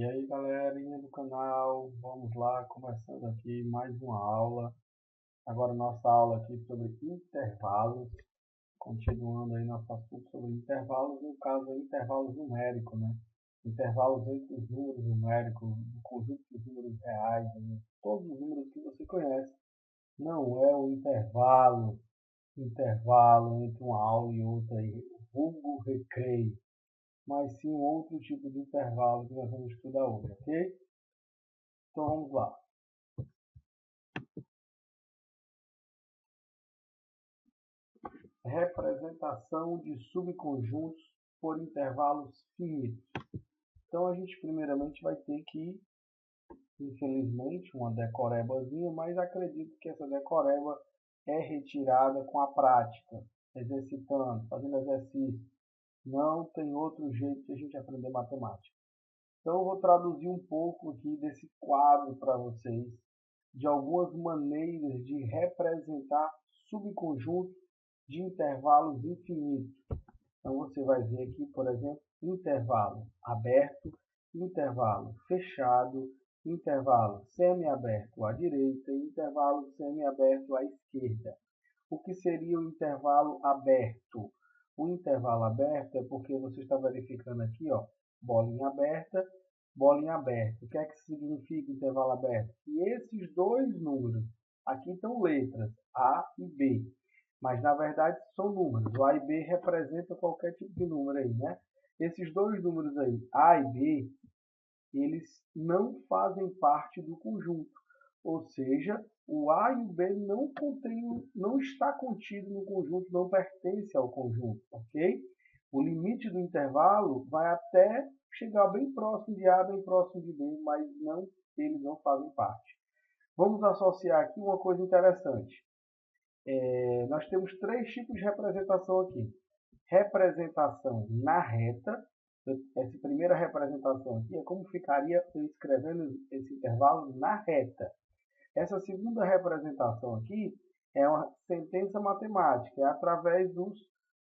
aí, galerinha do canal, vamos lá, começando aqui mais uma aula. Agora nossa aula aqui sobre intervalos, continuando aí nosso assunto sobre intervalos, no caso aí, intervalos numéricos, né? Intervalos entre os números numéricos, do conjunto dos números reais, né? Todos os números que você conhece. Não é o intervalo entre uma aula e outra aí, vulgo recreio, mas sim um outro tipo de intervalo que nós vamos estudar hoje, ok? Então vamos lá. Representação de subconjuntos por intervalos finitos. Então a gente primeiramente vai ter que, infelizmente, uma decorebazinha, mas acredito que essa decoreba é retirada com a prática, exercitando, fazendo exercício. Não tem outro jeito de a gente aprender matemática. Então eu vou traduzir um pouco aqui desse quadro para vocês, de algumas maneiras de representar subconjuntos de intervalos infinitos. Então você vai ver aqui, por exemplo, intervalo aberto, intervalo fechado, intervalo semiaberto à direita e intervalo semiaberto à esquerda. O que seria o intervalo aberto? O intervalo aberto é porque você está verificando aqui, ó, bolinha aberta, bolinha aberta. O que é que significa intervalo aberto? Que esses dois números, aqui estão letras, A e B, mas na verdade são números. O A e B representam qualquer tipo de número aí, né? Esses dois números aí, A e B, eles não fazem parte do conjunto. Ou seja, o A e o B não está contido no conjunto, não pertence ao conjunto, ok? O limite do intervalo vai até chegar bem próximo de A, bem próximo de B, mas eles não fazem parte. Vamos associar aqui uma coisa interessante. Nós temos três tipos de representação aqui. Representação na reta. Essa primeira representação aqui é como ficaria eu escrevendo esse intervalo na reta. Essa segunda representação aqui é uma sentença matemática, é através dos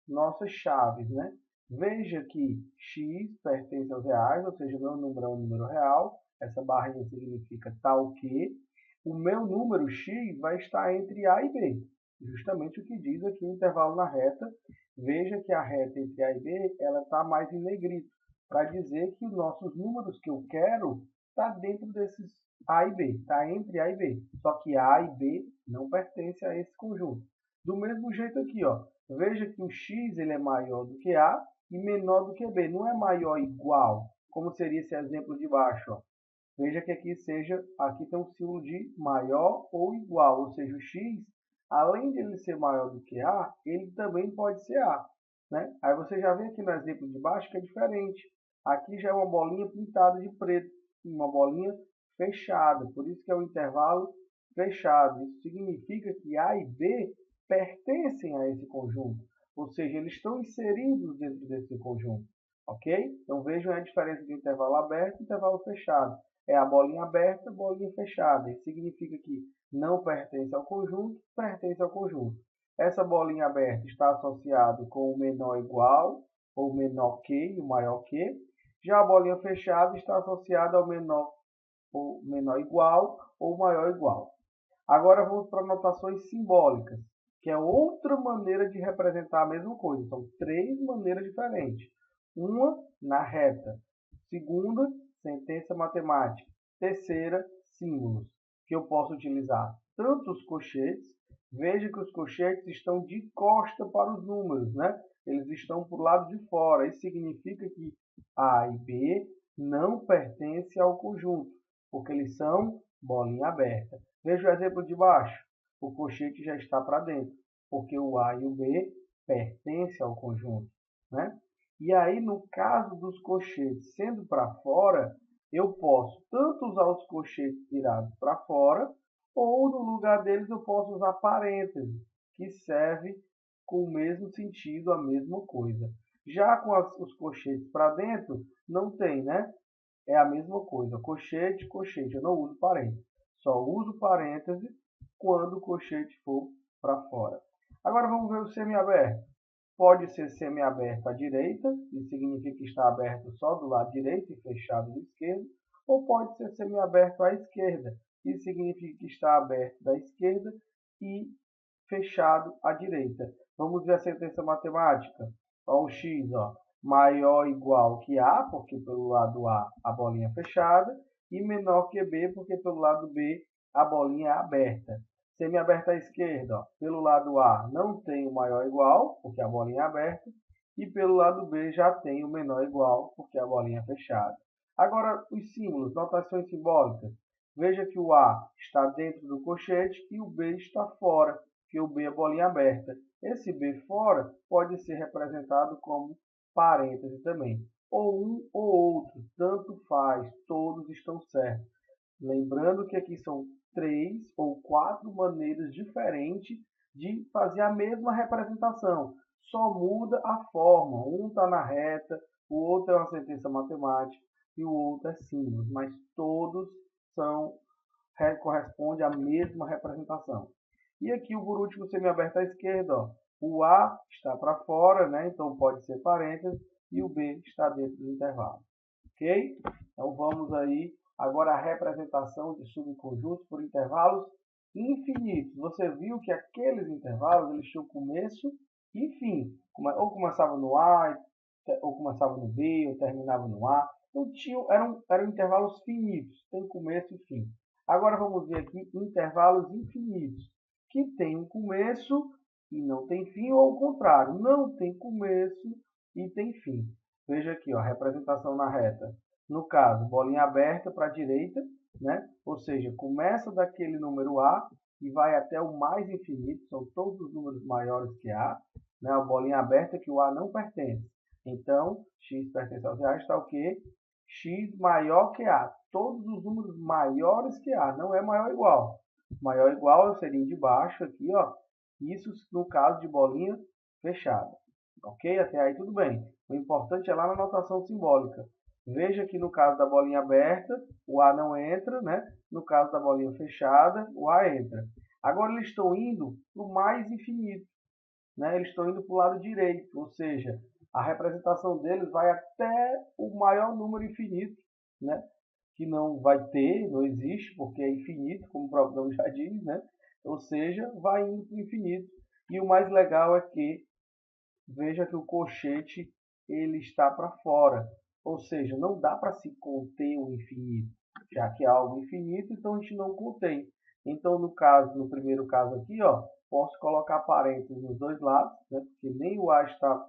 nossas chaves, né? Veja que x pertence aos reais, ou seja, o meu número é um número real, essa barrinha significa tal que, o meu número x vai estar entre A e B, justamente o que diz aqui o intervalo na reta. Veja que a reta entre A e B ela está mais em negrito, para dizer que os nossos números que eu quero está dentro desses A e B, está entre A e B. Só que A e B não pertencem a esse conjunto. Do mesmo jeito aqui, ó, veja que o x ele é maior do que A e menor do que B. Não é maior igual, como seria esse exemplo de baixo. Ó. Veja que aqui tem um símbolo de maior ou igual, ou seja, o x, além de ele ser maior do que A, ele também pode ser A. Né? Aí você já vê aqui no exemplo de baixo que é diferente. Aqui já é uma bolinha pintada de preto, uma bolinha fechada, por isso que é o intervalo fechado. Isso significa que A e B pertencem a esse conjunto, ou seja, eles estão inseridos dentro desse conjunto, ok? Então vejam a diferença de intervalo aberto e intervalo fechado. É a bolinha aberta, bolinha fechada. Isso significa que não pertence ao conjunto, pertence ao conjunto. Essa bolinha aberta está associada com o menor igual, ou menor que, e o maior que. Já a bolinha fechada está associada ao menor igual ou maior igual. Agora vamos para notações simbólicas, que é outra maneira de representar a mesma coisa. São três maneiras diferentes. Uma, na reta. Segunda, sentença matemática. Terceira, símbolos, que eu posso utilizar tanto os colchetes. Veja que os colchetes estão de costa para os números, né? Eles estão para o lado de fora. Isso significa que A e B não pertencem ao conjunto, porque eles são bolinha aberta. Veja o exemplo de baixo. O colchete já está para dentro, porque o A e o B pertencem ao conjunto, né? E aí, no caso dos colchetes sendo para fora, eu posso tanto usar os colchetes virados para fora, ou no lugar deles eu posso usar parênteses, que serve com o mesmo sentido, a mesma coisa. Já com os colchetes para dentro, não tem, né? É a mesma coisa. Colchete, colchete. Eu não uso parênteses. Só uso parênteses quando o colchete for para fora. Agora vamos ver o semiaberto. Pode ser semiaberto à direita, isso significa que está aberto só do lado direito e fechado do esquerdo, ou pode ser semiaberto à esquerda. Isso significa que está aberto da esquerda e fechado à direita. Vamos ver a sentença matemática. Ó, o x, ó, maior ou igual que A, porque pelo lado A bolinha é fechada, e menor que B, porque pelo lado B a bolinha é aberta. Semiaberta à esquerda, ó, pelo lado A não tem o maior ou igual, porque a bolinha é aberta, e pelo lado B já tem o menor ou igual, porque a bolinha é fechada. Agora, os símbolos, notações simbólicas. Veja que o A está dentro do colchete e o B está fora, que o B é bolinha aberta. Esse B fora pode ser representado como parêntese também. Ou um ou outro, tanto faz, todos estão certos. Lembrando que aqui são 3 ou 4 maneiras diferentes de fazer a mesma representação. Só muda a forma. Um está na reta, o outro é uma sentença matemática e o outro é símbolos, mas todos correspondem à mesma representação. E aqui, por último, semiaberto à esquerda, ó, o A está para fora, né? Então pode ser parênteses, e o B está dentro do intervalo. Ok? Então vamos aí agora a representação de subconjuntos por intervalos infinitos. Você viu que aqueles intervalos eles tinham começo e fim. Ou começava no A, ou começava no B, ou terminava no A. Então eram intervalos finitos, tem começo e fim. Agora vamos ver aqui intervalos infinitos, que tem um começo e não tem fim, ou ao contrário, não tem começo e tem fim. Veja aqui, ó, a representação na reta. No caso, bolinha aberta para a direita, né? Ou seja, começa daquele número A e vai até o mais infinito, são todos os números maiores que A, né? A bolinha aberta que o A não pertence. Então, x pertence aos reais, está o quê? X maior que A. Todos os números maiores que A, não é maior ou igual. Maior ou igual seria de baixo aqui, ó. Isso no caso de bolinha fechada. Ok? Até aí tudo bem. O importante é lá na notação simbólica. Veja que no caso da bolinha aberta, o A não entra, né? No caso da bolinha fechada, o A entra. Agora eles estão indo para o mais infinito, né? Eles estão indo para o lado direito, ou seja, a representação deles vai até o maior número infinito, né? Que não vai ter, não existe, porque é infinito, como o próprio nome já diz, né? Ou seja, vai indo para o infinito. E o mais legal é que veja que o colchete ele está para fora, ou seja, não dá para se conter o infinito, já que é algo infinito, então a gente não contém. Então, no primeiro caso aqui, ó, posso colocar parênteses nos dois lados, né, porque nem o A está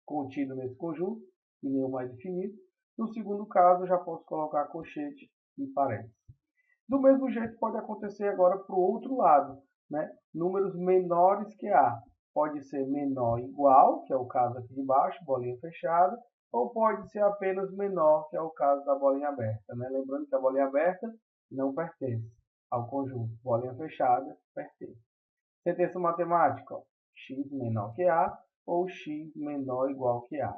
contido nesse conjunto, e nem o mais infinito. No segundo caso, eu já posso colocar colchete e parênteses. Do mesmo jeito, pode acontecer agora para o outro lado, né? Números menores que A. Pode ser menor igual, que é o caso aqui de baixo, bolinha fechada, ou pode ser apenas menor, que é o caso da bolinha aberta, né? Lembrando que a bolinha aberta não pertence ao conjunto. Bolinha fechada pertence. Sentença matemática, ó, x menor que A ou x menor ou igual que A.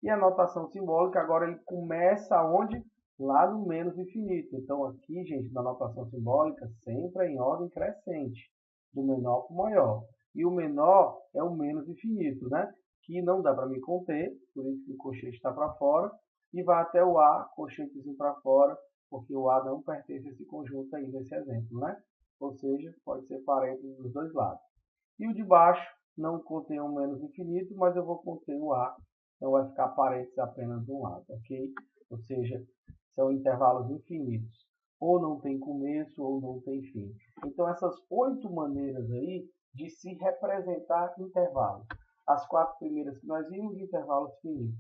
E a notação simbólica, agora ele começa onde? Lá no menos infinito. Então aqui, gente, na notação simbólica, sempre é em ordem crescente, do menor para o maior. E o menor é o menos infinito, né? Que não dá para me conter, por isso que o colchete está para fora, e vai até o A, colchetezinho para fora, porque o A não pertence a esse conjunto aí nesse exemplo, né? Ou seja, pode ser parênteses dos dois lados. E o de baixo não contém um menos infinito, mas eu vou conter o A, então vai ficar parênteses apenas de um lado, ok? Ou seja, são intervalos infinitos. Ou não tem começo ou não tem fim. Então essas 8 maneiras aí de se representar intervalos. As 4 primeiras que nós vimos, intervalos finitos.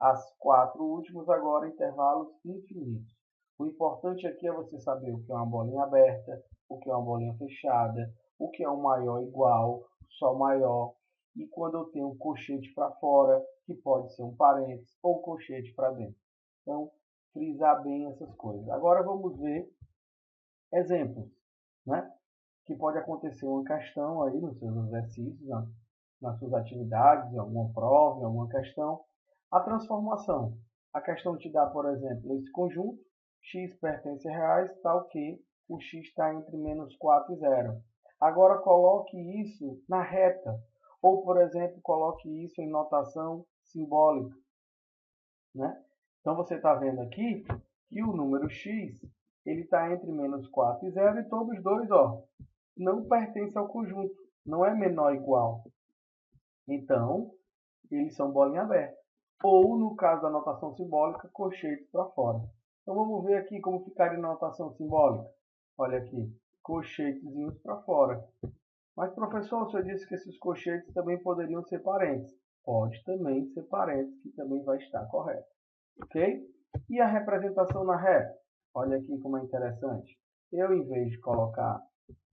As 4 últimas agora, intervalos infinitos. O importante aqui é você saber o que é uma bolinha aberta, o que é uma bolinha fechada, o que é um maior igual, só maior, e quando eu tenho um colchete para fora, que pode ser um parênteses, ou colchete para dentro. Então, frisar bem essas coisas. Agora vamos ver exemplos, né? Que pode acontecer uma questão aí nos seus exercícios, nas suas atividades, em alguma prova, em alguma questão. A transformação. A questão te dá, por exemplo, esse conjunto, x pertence a reais, tal que o x está entre menos 4 e 0. Agora coloque isso na reta. Ou, por exemplo, coloque isso em notação simbólica, né? Então você está vendo aqui que o número x ele está entre menos 4 e 0 e todos dois não pertencem ao conjunto, não é menor ou igual. Então, eles são bolinha aberta. Ou, no caso da notação simbólica, colchetes para fora. Então, vamos ver aqui como ficaria na notação simbólica. Olha aqui, colchetezinhos para fora. Mas, professor, o senhor disse que esses colchetes também poderiam ser parênteses. Pode também ser parênteses, que também vai estar correto. Ok? E a representação na reta? Olha aqui como é interessante. Eu, em vez de colocar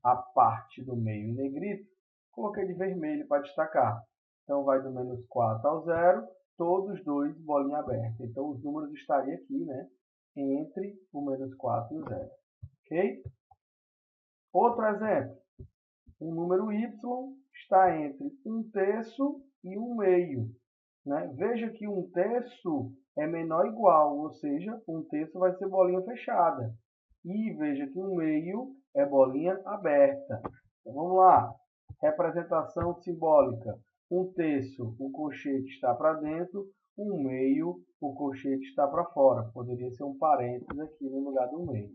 a parte do meio em negrito, coloquei de vermelho para destacar. Então, vai do menos 4 ao 0, todos dois bolinha aberta. Então, os números estariam aqui, né? Entre o menos 4 e o 0. Ok? Outro exemplo. O número y está entre 1/3 e 1/2. Né? Veja que 1/3 é menor ou igual, ou seja, 1/3 vai ser bolinha fechada. E veja que 1/2 é bolinha aberta. Então, vamos lá. Representação simbólica. 1/3, o colchete está para dentro. 1/2, o colchete está para fora. Poderia ser um parênteses aqui no lugar do meio.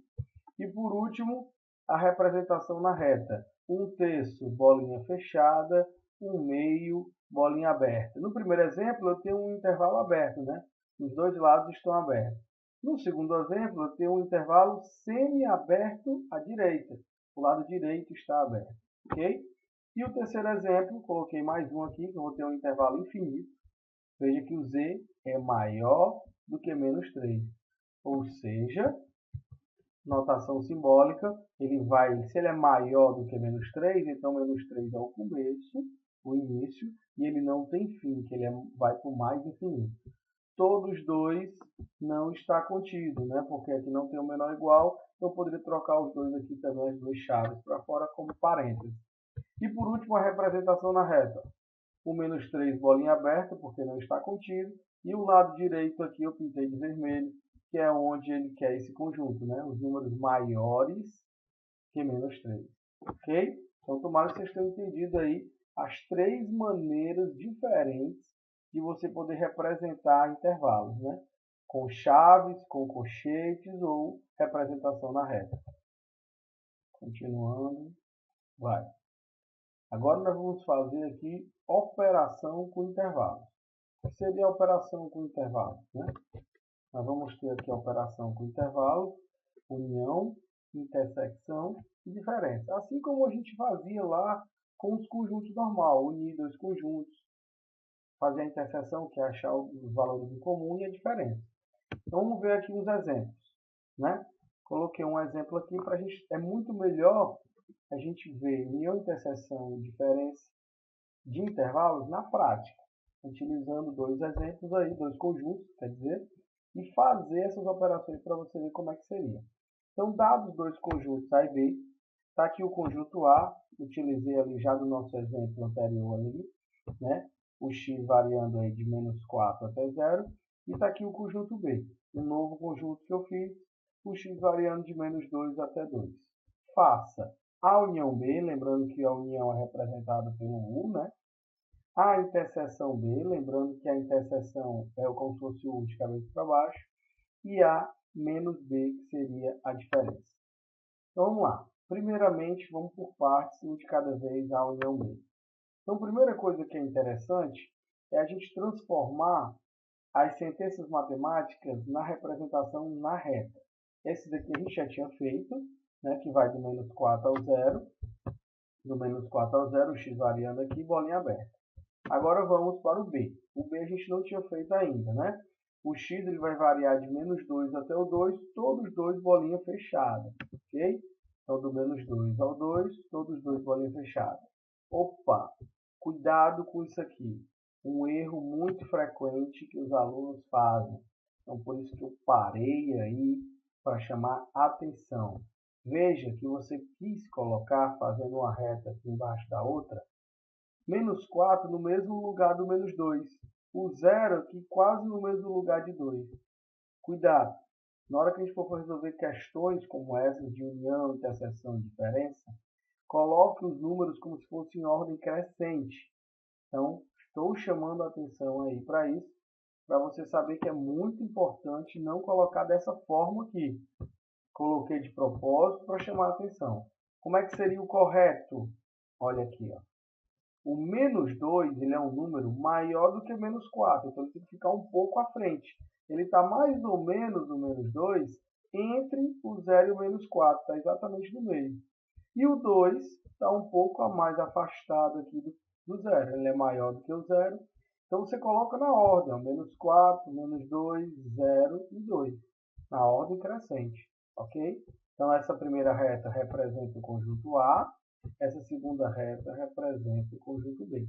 E por último, a representação na reta. 1/3, bolinha fechada. 1/2, bolinha aberta. No primeiro exemplo, eu tenho um intervalo aberto, né? Os dois lados estão abertos. No segundo exemplo, eu tenho um intervalo semi-aberto à direita. O lado direito está aberto. Ok? E o terceiro exemplo, coloquei mais um aqui, que eu vou ter um intervalo infinito. Veja que o z é maior do que menos 3. Ou seja, notação simbólica, se ele é maior do que menos 3, então menos 3 é o começo, o início, e ele não tem fim, que ele vai para o mais infinito. Todos dois não está contido, né? Porque aqui não tem o menor igual, então eu poderia trocar os dois aqui também, as duas chaves para fora como parênteses. E por último, a representação na reta. O menos 3, bolinha aberta, porque não está contido, e o lado direito aqui eu pintei de vermelho, que é onde ele quer esse conjunto, né? Os números maiores que menos 3. Ok? Então, tomara que vocês tenham entendido aí as três maneiras diferentes de você poder representar intervalos, né? Com chaves, com colchetes ou representação na reta. Continuando. Vai. Agora nós vamos fazer aqui operação com intervalos. O que seria a operação com intervalos, né? Nós vamos ter aqui a operação com intervalos, união, intersecção e diferença. Assim como a gente fazia lá com os conjuntos normal, unir dois conjuntos, fazer a interseção, que é achar os valores em comum e a diferença. Então vamos ver aqui uns exemplos, né? Coloquei um exemplo aqui para a gente. É muito melhor a gente ver união, interseção e diferença de intervalos na prática, utilizando dois exemplos aí, dois conjuntos, quer dizer, e fazer essas operações para você ver como é que seria. Então, dados os dois conjuntos A e B, está aqui o conjunto A, utilizei ali já do nosso exemplo anterior ali, né? O x variando aí de menos 4 até 0, e está aqui o conjunto B, um novo conjunto que eu fiz, o x variando de menos 2 até 2. Faça a união B, lembrando que a união é representada pelo U, né? A interseção B, lembrando que a interseção é como se fosse o U de cabeça para baixo, e A menos B, que seria a diferença. Então, vamos lá. Primeiramente, vamos por partes, um de cada vez, a união B. Então, a primeira coisa que é interessante é a gente transformar as sentenças matemáticas na representação na reta. Esse daqui a gente já tinha feito, né, que vai do menos 4 ao 0. Do menos 4 ao 0, o x variando aqui, bolinha aberta. Agora vamos para o B. O B a gente não tinha feito ainda, né? O x ele vai variar de menos 2 até o 2, todos dois bolinha fechada, ok? Então, do menos 2 ao 2, todos dois bolinha fechada. Opa, cuidado com isso aqui. Um erro muito frequente que os alunos fazem. Então, por isso que eu parei aí para chamar atenção. Veja que você quis colocar, fazendo uma reta aqui embaixo da outra, menos 4 no mesmo lugar do menos 2. O 0 aqui quase no mesmo lugar de 2. Cuidado! Na hora que a gente for resolver questões como essas de união, interseção e diferença, coloque os números como se fossem em ordem crescente. Então, estou chamando a atenção aí para isso, para você saber que é muito importante não colocar dessa forma aqui. Coloquei de propósito para chamar a atenção. Como é que seria o correto? Olha aqui, ó. O menos 2 ele é um número maior do que o menos 4, então ele tem que ficar um pouco à frente. Ele está mais ou menos, o menos 2, entre o 0 e o menos 4, está exatamente no meio. E o 2 está um pouco a mais afastado aqui do 0, ele é maior do que o 0. Então você coloca na ordem, ó, menos 4, menos 2, 0 e 2, na ordem crescente, ok? Então essa primeira reta representa o conjunto A, essa segunda reta representa o conjunto B.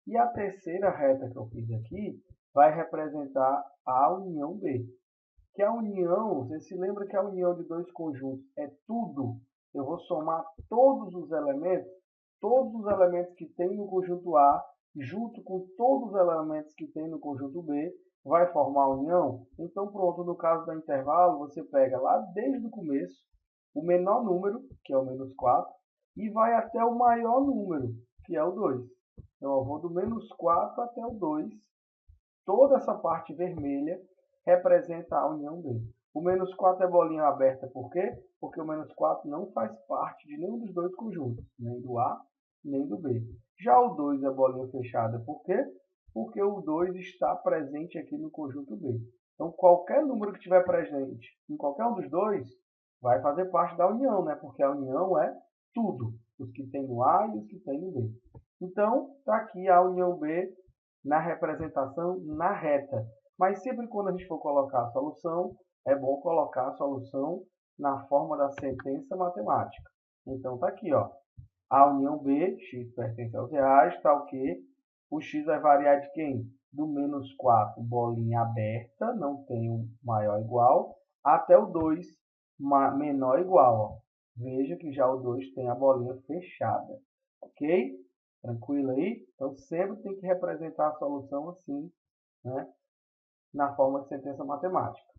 E a terceira reta que eu fiz aqui vai representar a união B. Que a união, você se lembra que a união de dois conjuntos é tudo? Eu vou somar todos os elementos que tem no conjunto A, junto com todos os elementos que tem no conjunto B, vai formar a união? Então pronto, no caso do intervalo, você pega lá desde o começo, o menor número, que é o menos 4, e vai até o maior número, que é o 2. Então eu vou do menos 4 até o 2. Toda essa parte vermelha representa a união B. O menos 4 é bolinha aberta, por quê? Porque o menos 4 não faz parte de nenhum dos dois conjuntos, nem do A, nem do B. Já o 2 é bolinha fechada, por quê? Porque o 2 está presente aqui no conjunto B. Então, qualquer número que estiver presente em qualquer um dos dois, vai fazer parte da união, né? Porque a união é tudo, os que tem no A e os que tem no B. Então, está aqui a união B na representação na reta. Mas sempre quando a gente for colocar a solução, é bom colocar a solução na forma da sentença matemática. Então está aqui, ó. A união B, x pertence aos reais, está o quê? O x vai variar de quem? Do menos 4, bolinha aberta, não tem um maior ou igual, até o 2, menor ou igual. Ó. Veja que já o 2 tem a bolinha fechada. Ok? Tranquilo aí? Então sempre tem que representar a solução assim, né? Na forma de sentença matemática.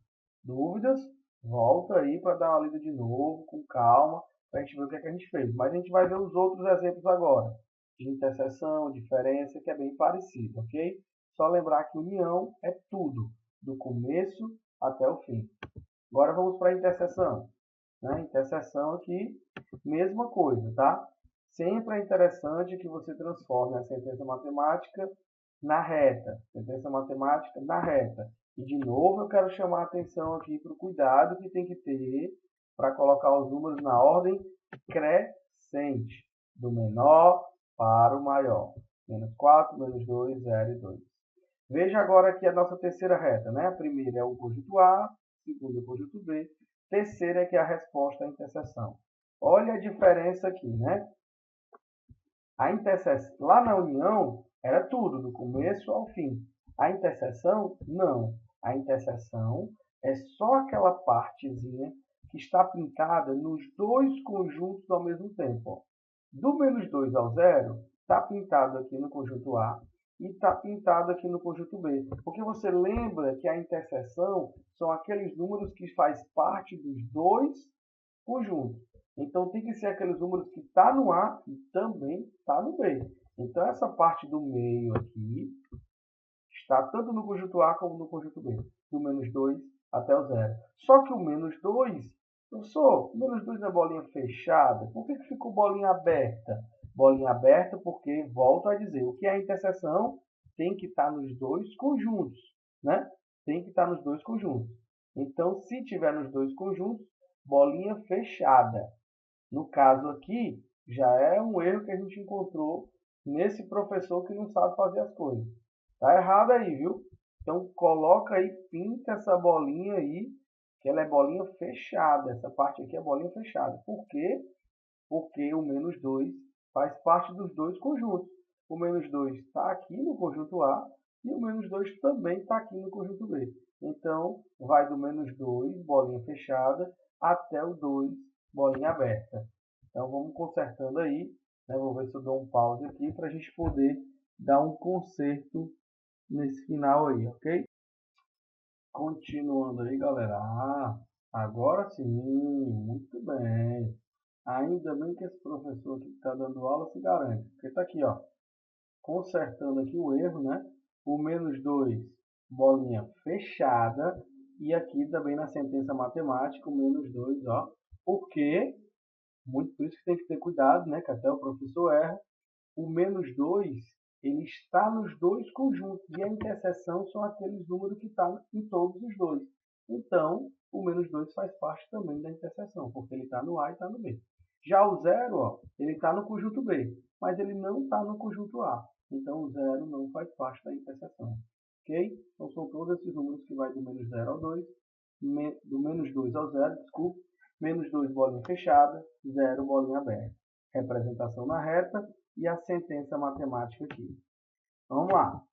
Dúvidas? Volta aí para dar uma lida de novo, com calma, para a gente ver o que, é que a gente fez. Mas a gente vai ver os outros exemplos agora, de interseção, diferença, que é bem parecido, ok? Só lembrar que união é tudo, do começo até o fim. Agora vamos para a interseção. Né? Interseção aqui, mesma coisa, tá? Sempre é interessante que você transforme a sentença matemática na reta. Sentença matemática na reta. E, de novo, eu quero chamar a atenção aqui para o cuidado que tem que ter para colocar os números na ordem crescente, do menor para o maior. Menos 4, menos 2, 0 e 2. Veja agora aqui a nossa terceira reta. Né? A primeira é o conjunto A, a segunda é o conjunto B, terceira é que é a resposta à interseção. Olha a diferença aqui, né? A interseção, lá na união, era tudo, do começo ao fim. A interseção, não. A interseção é só aquela partezinha que está pintada nos dois conjuntos ao mesmo tempo. Ó. Do menos 2 ao 0, está pintado aqui no conjunto A e está pintado aqui no conjunto B. Porque você lembra que a interseção são aqueles números que faz parte dos dois conjuntos. Então tem que ser aqueles números que está no A e também está no B. Então essa parte do meio aqui está tanto no conjunto A como no conjunto B. Do menos 2 até o 0. Só que o menos 2, professor, o menos 2 é bolinha fechada. Por que ficou bolinha aberta? Bolinha aberta porque, volto a dizer, o que é a interseção tem que estar nos dois conjuntos. Né? Tem que estar nos dois conjuntos. Então, se tiver nos dois conjuntos, bolinha fechada. No caso aqui, já é um erro que a gente encontrou nesse professor que não sabe fazer as coisas. Tá errado aí, viu? Então, coloca aí, pinta essa bolinha aí, que ela é bolinha fechada. Essa parte aqui é bolinha fechada. Por quê? Porque o menos 2 faz parte dos dois conjuntos. O menos 2 está aqui no conjunto A e o menos 2 também está aqui no conjunto B. Então, vai do menos 2, bolinha fechada, até o 2, bolinha aberta. Então, vamos consertando aí. Né? Vou ver se eu dou um pause aqui para a gente poder dar um conserto nesse final aí, ok? Continuando aí, galera. Agora sim, muito bem. Ainda bem que esse professor aqui que está dando aula se garante. Porque está aqui, ó, consertando aqui o erro, né? O menos 2 bolinha fechada, e aqui também na sentença matemática, o menos 2, ó, porque, muito por isso que tem que ter cuidado, né, que até o professor erra, o menos 2 ele está nos dois conjuntos, e a interseção são aqueles números que estão em todos os dois. Então, o menos 2 faz parte também da interseção, porque ele está no A e está no B. Já o zero, ó, ele está no conjunto B, mas ele não está no conjunto A. Então, o zero não faz parte da interseção. Ok? Então, são todos esses números que vai do menos 0 ao 2, do menos 2 ao 0, desculpe, menos 2 bolinha fechada, 0 bolinha aberta. Representação na reta e a sentença matemática aqui. Vamos lá.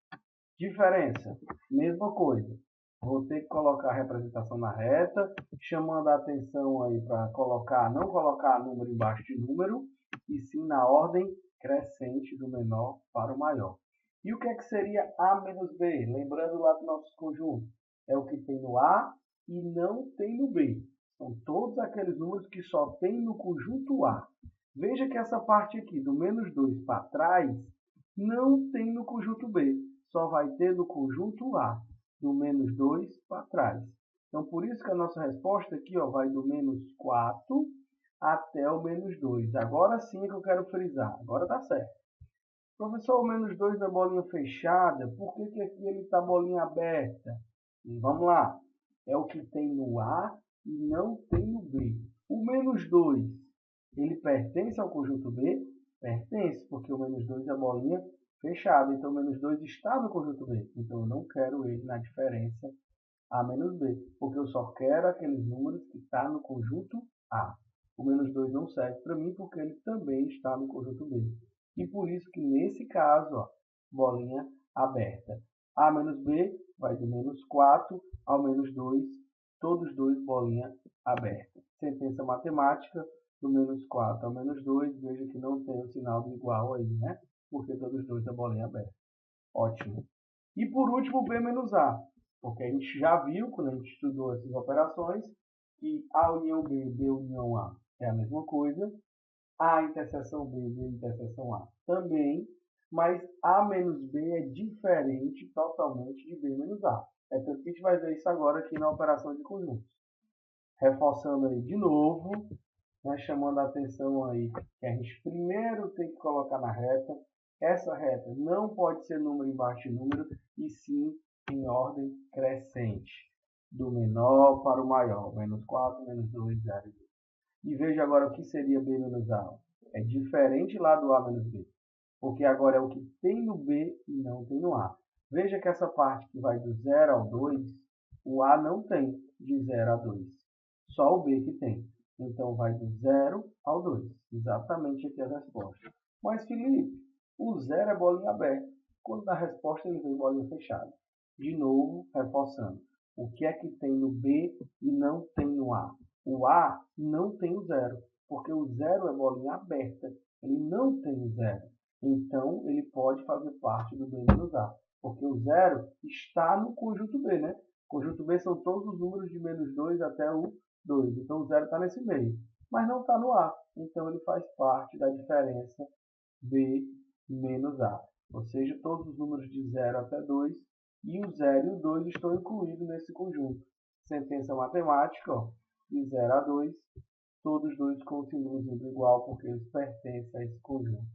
Diferença. Mesma coisa. Vou ter que colocar a representação na reta, chamando a atenção aí para não colocar número embaixo de número, e sim na ordem crescente do menor para o maior. E o que é que seria A menos B? Lembrando lá do nosso conjunto. É o que tem no A e não tem no B. São todos aqueles números que só tem no conjunto A. Veja que essa parte aqui, do menos 2 para trás, não tem no conjunto B. Só vai ter no conjunto A, do menos 2 para trás. Então, por isso que a nossa resposta aqui ó, vai do menos 4 até o menos 2. Agora sim é que eu quero frisar. Agora está certo. Professor, o menos 2 é bolinha fechada. Por que, que aqui ele está bolinha aberta? E vamos lá. É o que tem no A e não tem no B. O menos 2, ele pertence ao conjunto B? Pertence, porque o menos 2 é bolinha fechada. Então, o menos 2 está no conjunto B. Então, eu não quero ele na diferença A menos B, porque eu só quero aqueles números que estão no conjunto A. O menos 2 não serve para mim, porque ele também está no conjunto B. E por isso que, nesse caso, ó, bolinha aberta. A menos B vai do menos 4 ao menos 2, todos dois bolinha aberta. Sentença matemática, do menos 4 ao menos 2, veja que não tem o sinal do igual aí, né? Porque todos dois é bolinha aberta. Ótimo. E por último, B menos A. Porque a gente já viu, quando a gente estudou essas operações, que A união B, B união A é a mesma coisa. A interseção B, B interseção A também. Mas A menos B é diferente totalmente de B menos A. É tanto que a gente vai ver isso agora aqui na operação de conjuntos. Reforçando aí de novo, né, chamando a atenção aí que a gente primeiro tem que colocar na reta. Essa reta não pode ser número embaixo de número, e sim em ordem crescente, do menor para o maior, menos 4, menos 2, 0. E veja agora o que seria B menos A. É diferente lá do A menos B, porque agora é o que tem no B e não tem no A. Veja que essa parte que vai do 0 ao 2, o A não tem de 0 a 2, só o B que tem. Então, vai do 0 ao 2. Exatamente aqui a resposta. Mas, Felipe, o 0 é bolinha aberta. Quando na resposta ele vem bolinha fechada. De novo, reforçando. O que é que tem no B e não tem no A? O A não tem o 0, porque o 0 é bolinha aberta. Ele não tem o 0. Então, ele pode fazer parte do B menos A, porque o 0 está no conjunto B, né? Conjunto B são todos os números de menos 2 até o 2. Então, o 0 está nesse meio. Mas não está no A. Então, ele faz parte da diferença B menos A. Ou seja, todos os números de 0 até 2. E o 0 e o 2 estão incluídos nesse conjunto. Sentença matemática, ó, de 0 a 2. Todos dois com o símbolozinho igual, porque eles pertencem a esse conjunto.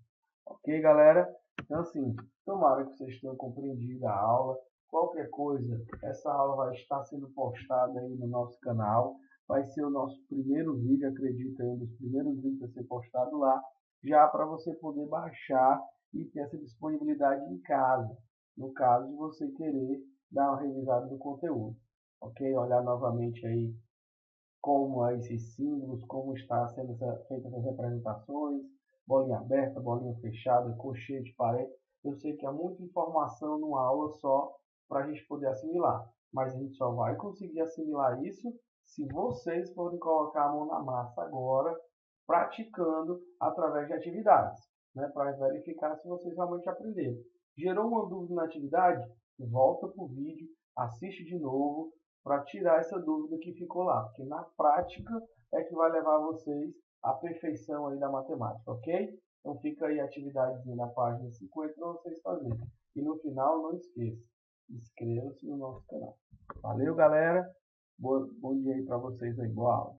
Ok, galera? Então, assim, tomara que vocês tenham compreendido a aula. Qualquer coisa, essa aula vai estar sendo postada aí no nosso canal. Vai ser o nosso primeiro vídeo, acredito, um dos primeiros vídeos a ser postado lá, já para você poder baixar e ter essa disponibilidade em casa, no caso de você querer dar uma revisada do conteúdo. Ok? Olhar novamente aí como esses símbolos, como está sendo feitas essas representações, bolinha aberta, bolinha fechada, colchete, parede. Eu sei que há muita informação numa aula só para a gente poder assimilar, mas a gente só vai conseguir assimilar isso se vocês forem colocar a mão na massa agora, praticando através de atividades, né, para verificar se vocês realmente aprenderam. Gerou uma dúvida na atividade? Volta para o vídeo, assiste de novo, para tirar essa dúvida que ficou lá, porque na prática é que vai levar vocês à perfeição aí da matemática, ok? Então fica aí a atividade na página 50 para vocês fazerem. E no final, não esqueça, inscreva-se no nosso canal. Valeu, galera. Bom dia aí para vocês aí. Boa aula.